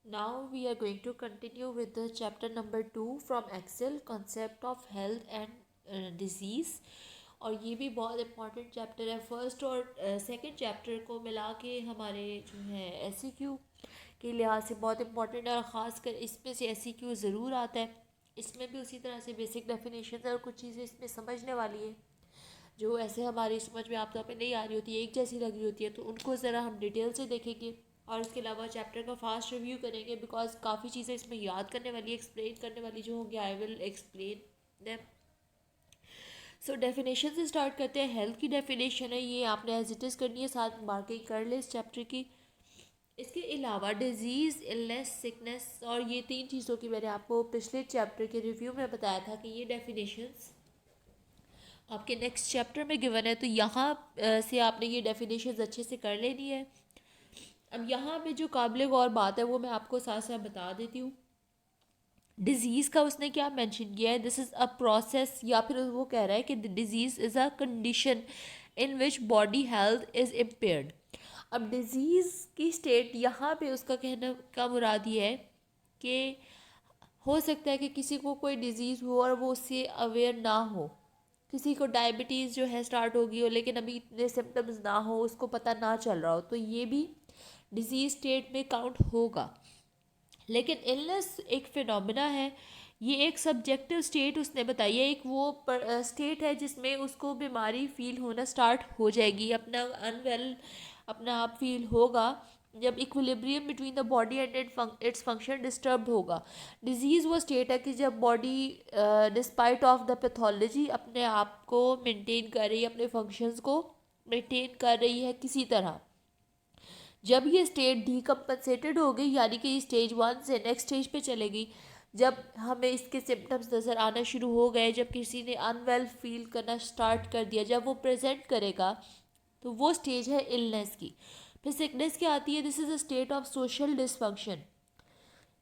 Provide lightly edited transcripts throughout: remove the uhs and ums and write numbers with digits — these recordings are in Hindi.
Now we are going to continue with the chapter number 2 from Excel concept of health and disease. और ये भी बहुत इम्पॉर्टेंट चैप्टर है। फर्स्ट और सेकंड चैप्टर को मिला के हमारे जो है एसईक्यू के लिहाज से बहुत इम्पॉर्टेंट है, और ख़ासकर इसमें से एसईक्यू ज़रूर आता है। इसमें भी उसी तरह से बेसिक डेफिनेशन और कुछ चीज़ें इसमें समझने वाली है जो ऐसे हमारी समझ में आप तौर पे नहीं आ रही होती है, एक जैसी लग रही होती है, तो उनको ज़रा हम डिटेल से देखेंगे। और इसके अलावा चैप्टर का फास्ट रिव्यू करेंगे बिकॉज काफ़ी चीज़ें इसमें याद करने वाली, एक्सप्लेन करने वाली जो होंगी, I will explain them. So definition से स्टार्ट करते हैं। हेल्थ की डेफिनेशन है, ये आपने एज इट इज़ करनी है, साथ मार्किंग कर ले इस चैप्टर की। इसके अलावा डिजीज़, इलनेस, सिकनेस, और ये तीन चीज़ों की मैंने आपको पिछले चैप्टर के रिव्यू में बताया था कि ये डेफिनेशंस आपके नेक्स्ट चैप्टर में गिवन है, तो यहाँ से आपने ये डेफिनेशंस अच्छे से कर लेनी है। अब यहाँ पे जो काबिल गौर बात है वो मैं आपको साथ साथ बता देती हूँ। डिजीज़ का उसने क्या मेंशन किया है, दिस इज़ अ प्रोसेस, या फिर वो कह रहा है कि disease is a condition in which body health is impaired. अब डिज़ीज़ की स्टेट यहाँ पे उसका कहना का मुराद ये है कि हो सकता है कि किसी को कोई डिज़ीज़ हो और वो उससे अवेयर ना हो। किसी को डायबिटीज़ जो है स्टार्ट हो गई हो लेकिन अभी इतने सिम्टम्स ना हो, उसको पता ना चल रहा हो, तो ये भी डिजीज़ स्टेट में काउंट होगा। लेकिन इलनेस एक फिनोमिना है, ये एक सब्जेक्टिव स्टेट उसने बताई है। एक वो स्टेट है जिसमें उसको बीमारी फील होना स्टार्ट हो जाएगी, अपना अनवेल अपना आप फील होगा जब equilibrium between the body and its function disturb होगा। डिजीज़ वो स्टेट है कि जब body despite of the pathology अपने आप को मेंटेन कर रही है, अपने फंक्शंस को मेंटेन कर रही है किसी तरह। जब ये स्टेट डीकम्पनसेटेड हो गई, यानी कि स्टेज 1 से नेक्स्ट स्टेज पे चलेगी, जब हमें इसके सिम्टम्स नज़र आना शुरू हो गए, जब किसी ने अनवेल फील करना स्टार्ट कर दिया, जब वो प्रेजेंट करेगा, तो वो स्टेज है इलनेस की। फिर सिकनेस क्या आती है, this is a state of social dysfunction.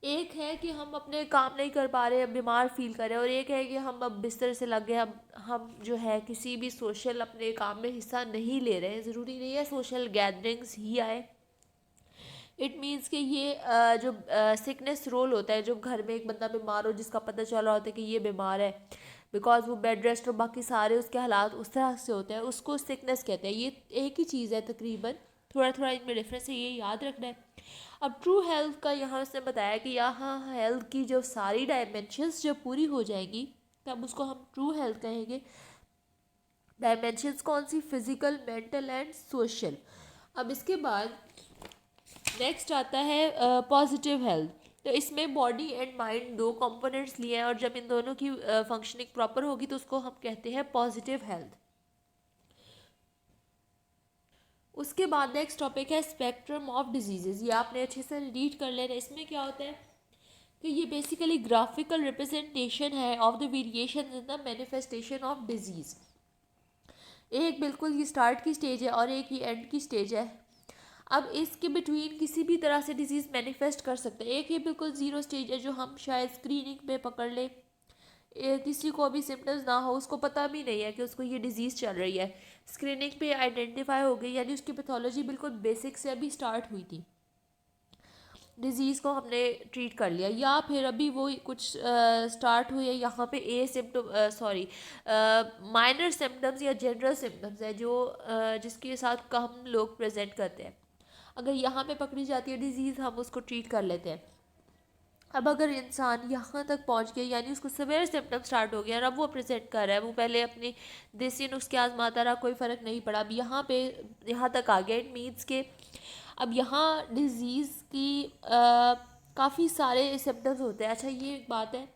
एक है कि हम अपने काम नहीं कर पा रहे, बीमार फील कर रहे हैं, और एक है कि हम अब बिस्तर से लग गए, हम जो है किसी भी सोशल अपने काम में हिस्सा नहीं ले रहे हैं। ज़रूरी नहीं है सोशल गैदरिंग्स ही आए। इट मीन्स कि ये जो सिकनेस रोल होता है, जो घर में एक बंदा बीमार हो जिसका पता चल रहा होता है कि ये बीमार है, बिकॉज वो बेड रेस्ट और बाकी सारे उसके हालात उस तरह से होते हैं, उसको सिकनेस कहते हैं। ये एक ही चीज़ है तकरीबन, थोड़ा थोड़ा इनमें डिफरेंस है, ये याद रखना है। अब ट्रू हेल्थ का यहाँ उसने बताया कि यहाँ हेल्थ की जो सारी डायमेंशंस जब पूरी हो जाएंगी तब उसको हम ट्रू हेल्थ कहेंगे। डायमेंशंस कौन सी, फिजिकल, मेंटल एंड सोशल। अब इसके बाद नेक्स्ट आता है पॉजिटिव हेल्थ। तो इसमें बॉडी एंड माइंड दो कंपोनेंट्स लिए हैं, और जब इन दोनों की फंक्शनिंग प्रॉपर होगी तो उसको हम कहते हैं पॉजिटिव हेल्थ। उसके बाद नेक्स्ट टॉपिक है स्पेक्ट्रम ऑफ डिजीजेज। ये आपने अच्छे से रीड कर लेना। इसमें क्या होता है कि ये बेसिकली ग्राफिकल रिप्रेजेंटेशन है of the variation in the manifestation of disease. एक बिल्कुल ये स्टार्ट की स्टेज है और एक ही एंड की स्टेज है। अब इसके बिटवीन किसी भी तरह से डिजीज़ मैनिफेस्ट कर सकते हैं। एक ये बिल्कुल ज़ीरो स्टेज है जो हम शायद स्क्रीनिंग पे पकड़ ले, किसी को अभी सिम्टम्स ना हो, उसको पता भी नहीं है कि उसको ये डिज़ीज़ चल रही है, स्क्रीनिंग पे आइडेंटिफाई हो गई, यानी उसकी पैथोलॉजी बिल्कुल बेसिक से अभी स्टार्ट हुई थी, डिज़ीज़ को हमने ट्रीट कर लिया। या फिर अभी वो कुछ स्टार्ट हुई है, यहाँ पे ए सिम्टम सॉरी माइनर सिम्टम्स या जनरल सिम्टम्स है जो जिसके साथ कम लोग प्रेजेंट करते हैं। अगर यहाँ पे पकड़ी जाती है डिज़ीज़, हम उसको ट्रीट कर लेते हैं। अब अगर इंसान यहाँ तक पहुँच गया, यानी उसको सवेयर सिम्टम स्टार्ट हो गया और अब वो प्रेजेंट कर रहा है, वो पहले अपने देसी नुस्खे आजमाता रहा, कोई फ़र्क नहीं पड़ा, अब यहाँ पे यहाँ तक आ गया, इट मीन्स के अब यहाँ डिज़ीज़ की काफ़ी सारे सिम्टम्स होते हैं। अच्छा, ये एक बात है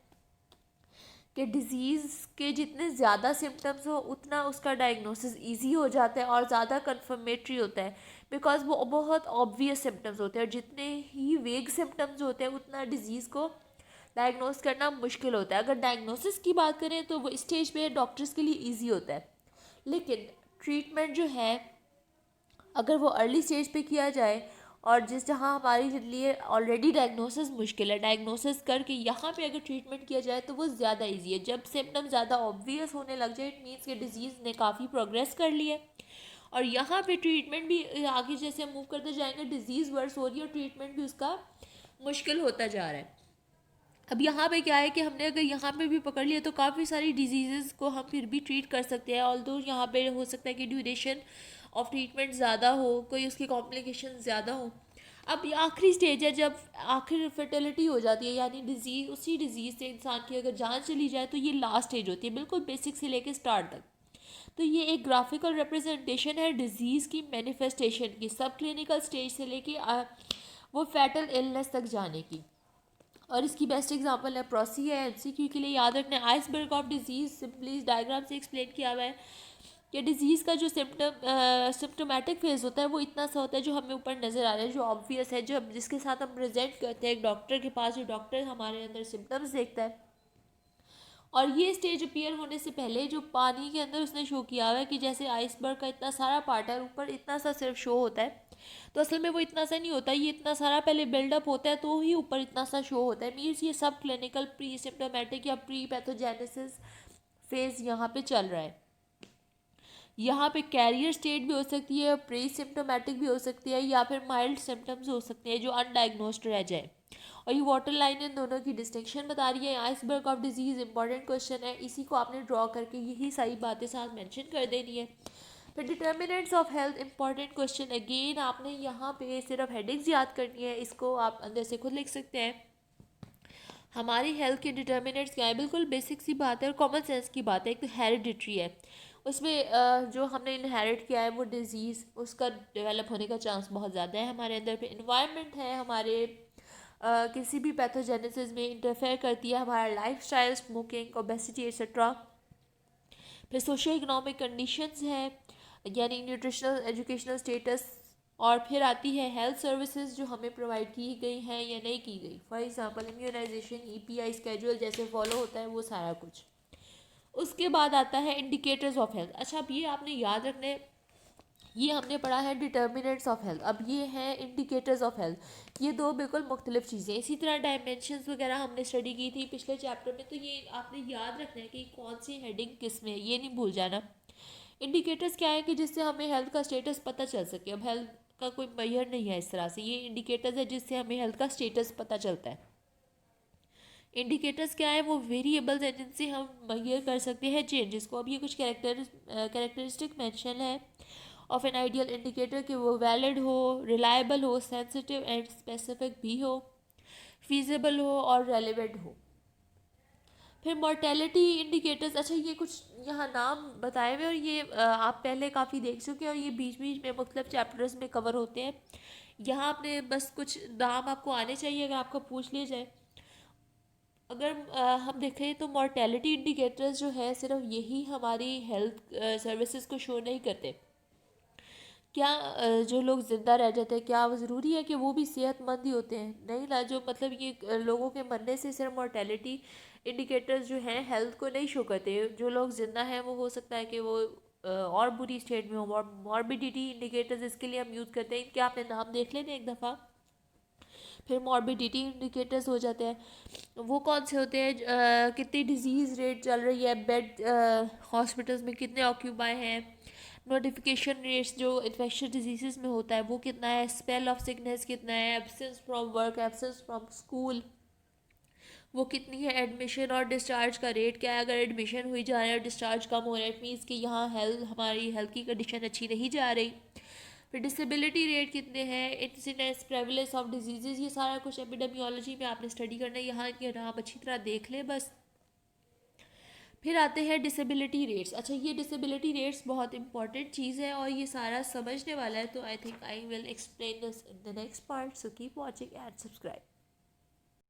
कि डिज़ीज़ के जितने ज़्यादा सिम्टम्स हो उतना उसका डायग्नोसिस इजी हो जाता है और ज़्यादा कन्फर्मेटरी होता है, बिकॉज वो बहुत ऑब्वियस सिम्टम्स होते हैं, और जितने ही वेग सिम्टम्स होते हैं उतना डिज़ीज़ को डायग्नोस करना मुश्किल होता है। अगर डायग्नोसिस की बात करें तो वो स्टेज पे डॉक्टर्स के लिए ईजी होता है, लेकिन ट्रीटमेंट जो है अगर वो अर्ली स्टेज पे किया जाए, और जिस जहाँ हमारे लिए ऑलरेडी डायग्नोसिस मुश्किल है, डायग्नोसिस करके यहाँ पे अगर ट्रीटमेंट किया जाए तो वो ज़्यादा इजी है। जब सिम्टम ज़्यादा ऑब्वियस होने लग जाए, इट मीन्स कि डिजीज़ ने काफ़ी प्रोग्रेस कर ली है, और यहाँ पे ट्रीटमेंट भी आगे जैसे मूव करते जाएंगे, डिजीज़ वर्स हो रही है और ट्रीटमेंट भी उसका मुश्किल होता जा रहा है। अब यहाँ पे क्या है कि हमने अगर यहाँ पे भी पकड़ लिया तो काफ़ी सारी डिजीज़ को हम फिर भी ट्रीट कर सकते हैं, ऑल्दो यहाँ पे हो सकता है कि ड्यूरेशन ऑफ ट्रीटमेंट ज़्यादा हो, कोई उसकी कॉम्प्लिकेशन ज़्यादा हो। अब ये आखिरी स्टेज है जब आखिर फर्टिलिटी हो जाती है, यानी डिजीज़, उसी डिजीज़ से इंसान की अगर जान चली जाए तो ये लास्ट स्टेज होती है, बिल्कुल बेसिक से लेके स्टार्ट तक। तो ये एक ग्राफिकल रिप्रेजेंटेशन है डिजीज़ की मैनिफेस्टेशन की, सब क्लिनिकल स्टेज से लेके वो फैटल इलनेस तक जाने की। और इसकी बेस्ट एग्जांपल है प्रोसी है, एमसीक्यू के लिए याद रखना है। आइसबर्ग ऑफ डिजीज़ सिंपली इस डायग्राम से एक्सप्लेन किया हुआ है कि डिजीज़ का जो सिम्टोमेटिक फेज होता है वो इतना सा होता है जो हमें ऊपर नज़र आ रहा है, जो ऑब्वियस है, जो जिसके साथ हम प्रेजेंट करते हैं एक डॉक्टर के पास, जो डॉक्टर हमारे अंदर सिम्टम्स देखता है। और ये स्टेज अपीयर होने से पहले जो पानी के अंदर उसने शो किया हुआ है कि जैसे आइसबर्ग का इतना सारा पार्ट है, ऊपर इतना सा सिर्फ शो होता है, तो असल में वो इतना सा नहीं होता, ये इतना सारा पहले बिल्डअप होता है तो ही ऊपर इतना सा शो होता है। मीन्स ये सब क्लिनिकल प्री सिम्टोमेटिक या प्री पैथोजेनेसिस फेज यहाँ पे चल रहा है। यहाँ पे कैरियर स्टेट भी हो सकती है, प्री सिम्टोमेटिक भी हो सकती है, या फिर माइल्ड सिम्टम्स हो सकते हैं जो अनडायग्नोस्ड रह जाए। और ये वाटर लाइन इन दोनों की डिस्टिंक्शन बता रही है। Iceberg of disease important question है, इसी को आपने ड्रॉ करके यही सारी बातें साथ मेंशन कर देनी है। फिर determinants of health important question, again आपने यहाँ पे सिर्फ हेडिंग्स याद करनी है, इसको आप अंदर से खुद लिख सकते हैं। हमारी हेल्थ के डिटर्मिनेंट्स क्या है, बिल्कुल बेसिक सी बात है और कॉमन सेंस की बात है। एक तो हेरिडिटरी है, उसमें जो हमने इनहेरिट किया है वो डिजीज़, उसका डेवलप होने का चांस बहुत ज़्यादा है हमारे अंदर। पे इन्वायरमेंट है, हमारे किसी भी पैथोजेनेसिस में इंटरफेयर करती है, हमारा लाइफस्टाइल, स्मोकिंग, ओबेसिटी एक्सेट्रा। फिर सोशो इकोनॉमिक कंडीशंस हैं, यानी न्यूट्रिशनल एजुकेशनल स्टेटस। और फिर आती है हेल्थ सर्विसेज जो हमें प्रोवाइड की गई हैं या नहीं की गई, for example immunisation, EPI schedule जैसे फॉलो होता है वो सारा कुछ। उसके बाद आता है इंडिकेटर्स ऑफ हेल्थ। अच्छा, अब ये आपने याद रखने, ये हमने पढ़ा है डिटर्मिनेंट्स ऑफ हेल्थ, अब ये हैं इंडिकेटर्स ऑफ हेल्थ। ये दो बिल्कुल मुख्तलिफ चीज़ें। इसी तरह डायमेंशंस वगैरह हमने स्टडी की थी पिछले चैप्टर में, तो ये आपने याद रखना है कि कौन सी हेडिंग किस में है, ये नहीं भूल जाना। इंडिकेटर्स क्या है कि जिससे हमें हेल्थ का स्टेटस पता चल सके। अब हेल्थ का कोई मेजर नहीं है इस तरह से, ये इंडिकेटर्स है जिससे हमें हेल्थ का स्टेटस पता चलता है। इंडिकेटर्स क्या है, वो वेरिएबल्स हैं जिनसे हम मेजर कर सकते हैं चेंजेस को। अब ये कुछ कैरेक्टरिस्टिक मेंशन है ऑफ एन आइडियल इंडिकेटर कि वो वैलिड हो, रिलायबल हो, सेंसिटिव एंड स्पेसिफिक भी हो, फीजिबल हो और रेलिवेंट हो। फिर मोर्टेलिटी इंडिकेटर्स, अच्छा ये कुछ यहाँ नाम बताए हुए और ये आप पहले काफ़ी देख चुके हैं और ये बीच बीच में मुख्तलिफ चैप्टर्स में कवर होते हैं। यहाँ आपने बस कुछ नाम आपको आने चाहिए अगर आपको पूछ लिया जाए। अगर हम देखें तो मोर्टेलिटी इंडिकेटर्स जो है सिर्फ यही हमारी हेल्थ सर्विसेज को शो नहीं करते। क्या जो लोग ज़िंदा रह जाते हैं क्या वो ज़रूरी है कि वो भी सेहतमंद ही होते हैं? नहीं ना, जो मतलब ये लोगों के मरने से सिर्फ मोर्टेलिटी इंडिकेटर्स जो हैं हेल्थ को नहीं शो करते। जो लोग ज़िंदा हैं वो हो सकता है कि वो और बुरी स्टेट में हो। मॉर्बिडिटी इंडिकेटर्स इसके लिए हम यूज़ करते हैं, इनके आपने नाम देख लेने एक दफ़ा। फिर मॉर्बिडिटी इंडिकेटर्स हो जाते हैं, वो कौन से होते हैं, कितनी डिजीज़ रेट चल रही है, बेड हॉस्पिटल्स में कितने ऑक्यूपाई हैं, नोटिफिकेशन रेट्स जो इन्फेक्शस डिजीज़ में होता है वो कितना है, स्पेल ऑफ सिकनेस कितना है, absence from work, absence from school वो कितनी है, एडमिशन और डिस्चार्ज का रेट क्या है। अगर एडमिशन हुई जा रहा है और डिस्चार्ज कम हो रहा है, इट मीन्स कि यहाँ हमारी हेल्थ की कंडीशन अच्छी नहीं जा रही। फिर डिसेबिलिटी रेट कितने हैं, इंसिडेंस, प्रेवलेंस ऑफ डिजीज़, ये सारा कुछ एपिडेमियोलॉजी में आपने स्टडी करना है, यहाँ के नाम अच्छी तरह देख लें बस। फिर आते हैं डिसेबिलिटी रेट्स। अच्छा, ये डिसेबिलिटी रेट्स बहुत इंपॉर्टेंट चीज़ है और ये सारा समझने वाला है, तो I think I will explain this in the next part, so keep watching and subscribe.